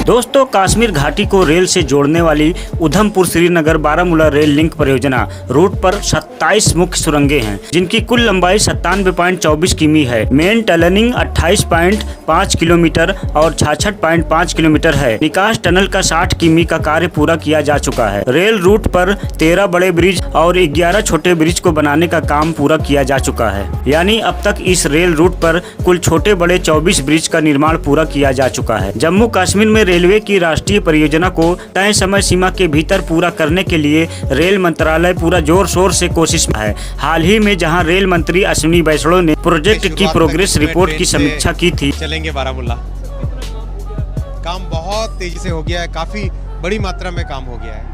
दोस्तों, कश्मीर घाटी को रेल से जोड़ने वाली उधमपुर श्रीनगर बारामूला रेल लिंक परियोजना रूट पर 27 मुख्य सुरंगें हैं, जिनकी कुल लंबाई 97.24 किमी है। मेन टनलिंग 28.5 किलोमीटर और 66.5 किलोमीटर है। निकास टनल का 60 किमी का कार्य पूरा किया जा चुका है। रेल रूट पर 13 बड़े ब्रिज और 11 छोटे ब्रिज को बनाने का काम पूरा किया जा चुका है। यानी अब तक इस रेल रूट पर कुल छोटे बड़े 24 ब्रिज का निर्माण पूरा किया जा चुका है। जम्मू कश्मीर में रेलवे की राष्ट्रीय परियोजना को तय समय सीमा के भीतर पूरा करने के लिए रेल मंत्रालय पूरा जोर शोर से कोशिश में है। हाल ही में जहां रेल मंत्री अश्विनी वैष्णव ने प्रोजेक्ट की प्रोग्रेस रिपोर्ट की समीक्षा की थी। चलेंगे बारामूला, काम बहुत तेजी से हो गया है, काफी बड़ी मात्रा में काम हो गया है।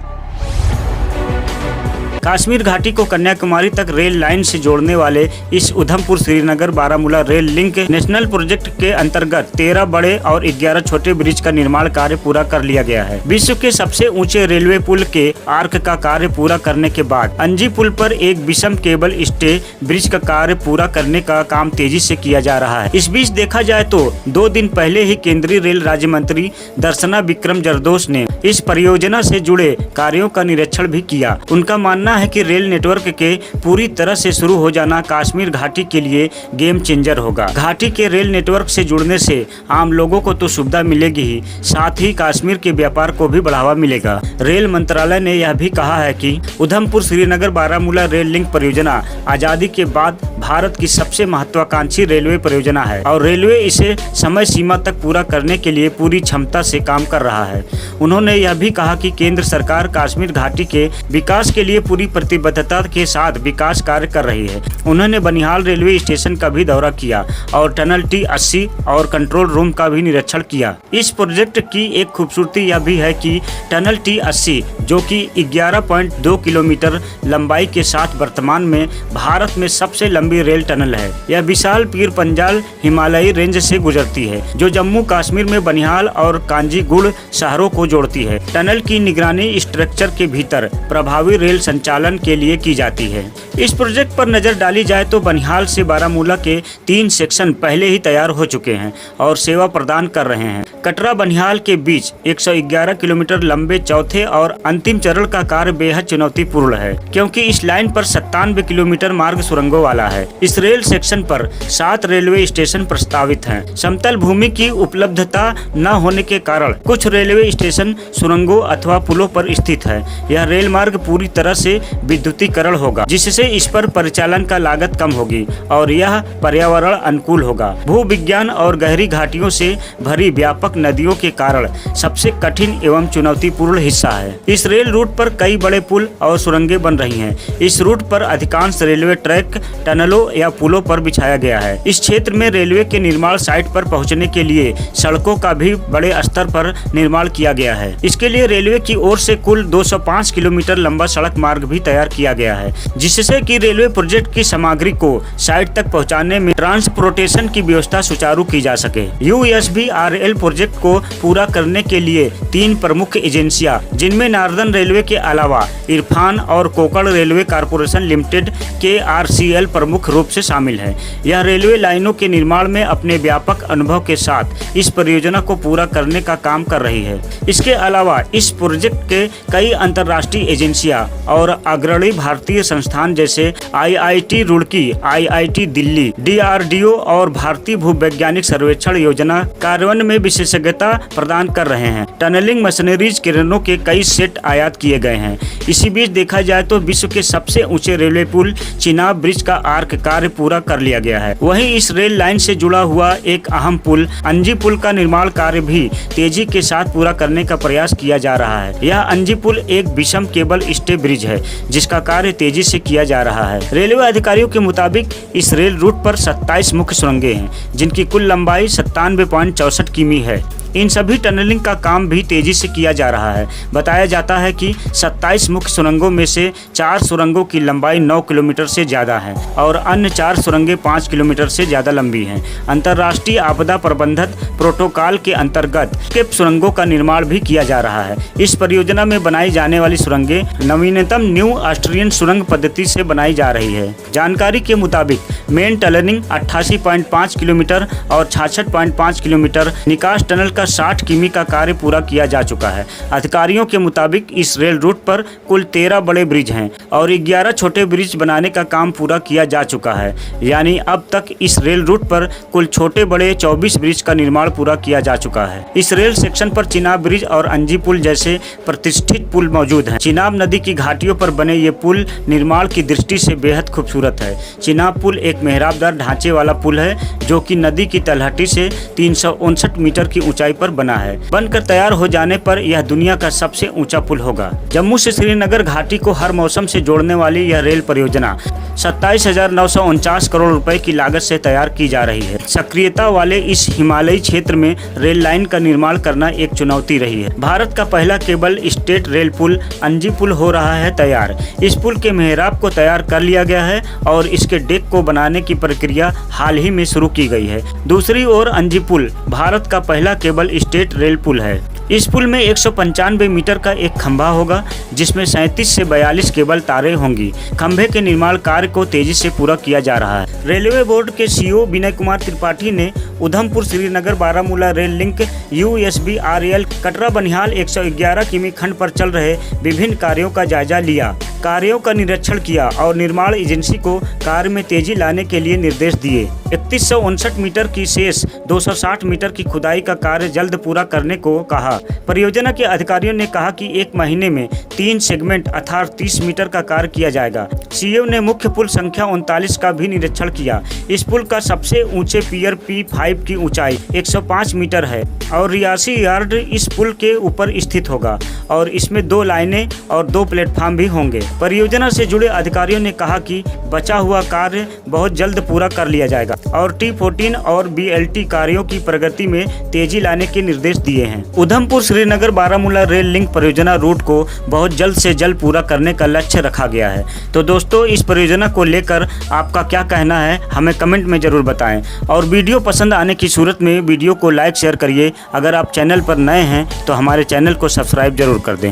कश्मीर घाटी को कन्याकुमारी तक रेल लाइन से जोड़ने वाले इस Udhampur Srinagar Baramulla rail link national project के अंतर्गत 13 बड़े और 11 छोटे ब्रिज का निर्माण कार्य पूरा कर लिया गया है। विश्व के सबसे ऊंचे रेलवे पुल के आर्क का कार्य पूरा करने के बाद अंजी पुल पर एक विषम केबल स्टे ब्रिज का कार्य पूरा करने का काम तेजी से किया जा रहा है। इस बीच देखा जाए तो 2 दिन पहले ही केंद्रीय रेल राज्य मंत्री दर्शना विक्रम जरदोश ने इस परियोजना से जुड़े कार्यों का निरीक्षण भी किया। उनका मानना है कि रेल नेटवर्क के पूरी तरह से शुरू हो जाना कश्मीर घाटी के लिए गेम चेंजर होगा। घाटी के रेल नेटवर्क से जुड़ने से आम लोगों को तो सुविधा मिलेगी ही, साथ ही कश्मीर के व्यापार को भी बढ़ावा मिलेगा। रेल मंत्रालय ने यह भी कहा है कि उधमपुर श्रीनगर बारामूला रेल लिंक परियोजना आजादी के बाद भारत की सबसे महत्वाकांक्षी रेलवे परियोजना है और रेलवे इसे समय सीमा तक पूरा करने के लिए पूरी क्षमता से काम कर रहा है। उन्होंने यह भी कहा कि केंद्र सरकार कश्मीर घाटी के विकास के लिए पूरी प्रतिबद्धता के साथ विकास कार्य कर रही है। उन्होंने बनिहाल रेलवे स्टेशन का भी दौरा किया और टनल T80 और कंट्रोल रूम का भी निरीक्षण किया। इस प्रोजेक्ट की एक खूबसूरती यह भी है कि टनल T80 जो कि 11.2 किलोमीटर लंबाई के साथ वर्तमान में भारत में सबसे लंबी रेल टनल है। यह विशाल पीर पंजाल हिमालयी रेंज से गुजरती है, जो जम्मू कश्मीर में बनिहाल और कांजीगुड़ शहरों को जोड़ती है। टनल की निगरानी स्ट्रक्चर के भीतर प्रभावी रेल संचालन के लिए की जाती है। इस प्रोजेक्ट पर नजर डाली जाए तो बनिहाल से बारामूला के 3 सेक्शन पहले ही तैयार हो चुके हैं और सेवा प्रदान कर रहे हैं। कटरा बनिहाल के बीच 111 किलोमीटर लंबे चौथे और अंतिम चरण का कार्य बेहद चुनौतीपूर्ण है, क्योंकि इस लाइन पर 97 किलोमीटर मार्ग सुरंगों वाला है। इस रेल सेक्शन पर 7 रेलवे स्टेशन प्रस्तावित हैं। समतल भूमि की उपलब्धता न होने के कारण कुछ रेलवे स्टेशन सुरंगों अथवा पुलों पर स्थित है। यह रेल मार्ग पूरी तरह से विद्युतीकरण होगा, जिससे इस पर परिचालन का लागत कम होगी और यह पर्यावरण अनुकूल होगा। भू विज्ञान और गहरी घाटियों से भरी व्यापक नदियों के कारण सबसे कठिन एवं चुनौतीपूर्ण हिस्सा है। इस रेल रूट पर कई बड़े पुल और सुरंगें बन रही हैं। इस रूट पर अधिकांश रेलवे ट्रैक टनलों या पुलों पर बिछाया गया है। इस क्षेत्र में रेलवे के निर्माण साइट पर पहुंचने के लिए सड़कों का भी बड़े स्तर पर निर्माण किया गया है। इसके लिए रेलवे की ओर से कुल 205 किलोमीटर लंबा सड़क मार्ग भी तैयार किया गया है, जिससे कि रेलवे प्रोजेक्ट की सामग्री को साइट तक पहुंचाने में ट्रांसपोर्टेशन की व्यवस्था सुचारू की जा सके। USBRL प्रोजेक्ट को पूरा करने के लिए 3 प्रमुख एजेंसियां, जिनमें नार्दर्न रेलवे के अलावा इरफान और Konkan railway corporation limited KRCL प्रमुख रूप से शामिल है। यह रेलवे लाइनों के निर्माण में अपने व्यापक अनुभव के साथ इस परियोजना को पूरा करने का काम कर रही है। इसके अलावा इस प्रोजेक्ट के कई अंतर्राष्ट्रीय एजेंसियां और अग्रणी भारतीय संस्थान जैसे IIT Roorkee, IIT Delhi, DRDO और भारतीय भूवैज्ञानिक सर्वेक्षण योजना कार्यान्वयन में विशेषज्ञता प्रदान कर रहे हैं। टनलिंग मशीनरीज किरणों के कई सेट आयात किए गए हैं। इसी बीच देखा जाए तो विश्व के सबसे ऊंचे रेलवे पुल चिनाब ब्रिज का आर्क कार्य पूरा कर लिया गया है। वहीं इस रेल लाइन से जुड़ा हुआ एक अहम पुल अंजी पुल का निर्माण कार्य भी तेजी के साथ पूरा करने का प्रयास किया जा रहा है। यह अंजी पुल एक विषम केबल स्टे ब्रिज है, जिसका कार्य तेजी से किया जा रहा है। रेलवे अधिकारियों के मुताबिक इस रेल रूट पर 27 मुख्य सुरंगें हैं, जिनकी कुल लंबाई 97.64 किमी है। इन सभी टनलिंग का काम भी तेजी से किया जा रहा है। बताया जाता है कि 27 मुख्य सुरंगों में से 4 सुरंगों की लंबाई 9 किलोमीटर से ज्यादा है और अन्य 4 सुरंगें 5 किलोमीटर से ज्यादा लंबी हैं। अंतर्राष्ट्रीय आपदा प्रबंधन प्रोटोकॉल के अंतर्गत के सुरंगों का निर्माण भी किया जा रहा है। इस परियोजना में बनाई जाने वाली सुरंगें नवीनतम न्यू ऑस्ट्रेलियन सुरंग पद्धति से बनाई जा रही है। जानकारी के मुताबिक मेन टनलिंग 88.5 किलोमीटर और 66.5 किलोमीटर, निकास टनल का 60 किमी का कार्य पूरा किया जा चुका है। अधिकारियों के मुताबिक इस रेल रूट पर कुल 13 बड़े ब्रिज हैं और 11 छोटे ब्रिज बनाने का काम पूरा किया जा चुका है। यानी अब तक इस रेल रूट पर कुल छोटे बड़े 24 ब्रिज का निर्माण पूरा किया जा चुका है। इस रेल सेक्शन पर चिनाब ब्रिज और अंजी पुल जैसे प्रतिष्ठित पुल मौजूद हैं। चिनाब नदी की घाटियों पर बने ये पुल निर्माण की दृष्टि से बेहद खूबसूरत है। चिनाब पुल एक मेहराबदार ढांचे वाला पुल है जो कि नदी की तलहटी से 359 मीटर की ऊंचाई पर बना है। बनकर तैयार हो जाने पर यह दुनिया का सबसे ऊंचा पुल होगा। जम्मू से श्रीनगर घाटी को हर मौसम से जोड़ने वाली यह रेल परियोजना 27,949 करोड़ रुपए की लागत से तैयार की जा रही है। सक्रियता वाले इस हिमालयी क्षेत्र में रेल लाइन का निर्माण करना एक चुनौती रही है। भारत का पहला केबल स्टेट रेल पुल अंजी पुल हो रहा है तैयार। इस पुल के मेहराब को तैयार कर लिया गया है और इसके डेक को बनाने की प्रक्रिया हाल ही में शुरू की गई है। दूसरी ओर अंजी पुल भारत का पहला केबल स्टेट रेल पुल है। इस पुल में 195 मीटर का एक खंभा होगा जिसमें 37 से 42 केबल तारें होंगी। खंभे के निर्माण कार्य को तेजी से पूरा किया जा रहा है। रेलवे बोर्ड के सीईओ विनय कुमार त्रिपाठी ने Udhampur Srinagar Baramulla rail link USBRL Katra Banihal 111 किमी खंड पर चल रहे विभिन्न कार्यों का जायजा लिया, कार्यों का निरीक्षण किया और निर्माण एजेंसी को कार्य में तेजी लाने के लिए निर्देश दिए। 3159 मीटर की शेष 260 मीटर की खुदाई का कार्य जल्द पूरा करने को कहा। परियोजना के अधिकारियों ने कहा कि 1 महीने में 3 सेगमेंट अर्थात 30 मीटर का कार्य किया जाएगा। सीईओ ने मुख्य पुल संख्या 39 का भी निरीक्षण किया। इस पुल का सबसे ऊंचे पियर P5 की ऊंचाई 105 मीटर है और रियासी यार्ड इस पुल के ऊपर स्थित होगा और इसमें 2 लाइनें और 2 प्लेटफार्म भी होंगे। परियोजना से जुड़े अधिकारियों ने कहा कि बचा हुआ कार्य बहुत जल्द पूरा कर लिया जाएगा और T14 और BLT कार्यों की प्रगति में तेजी लाने के निर्देश दिए हैं। उधमपुर श्रीनगर बारामूला रेल लिंक परियोजना रूट को बहुत जल्द से जल्द पूरा करने का लक्ष्य रखा गया है। तो दोस्तों, इस परियोजना को लेकर आपका क्या कहना है हमें कमेंट में जरूर बताएं और वीडियो पसंद आने की सूरत में वीडियो को लाइक शेयर करिए। अगर आप चैनल पर नए हैं तो हमारे चैनल को सब्सक्राइब जरूर कर दें।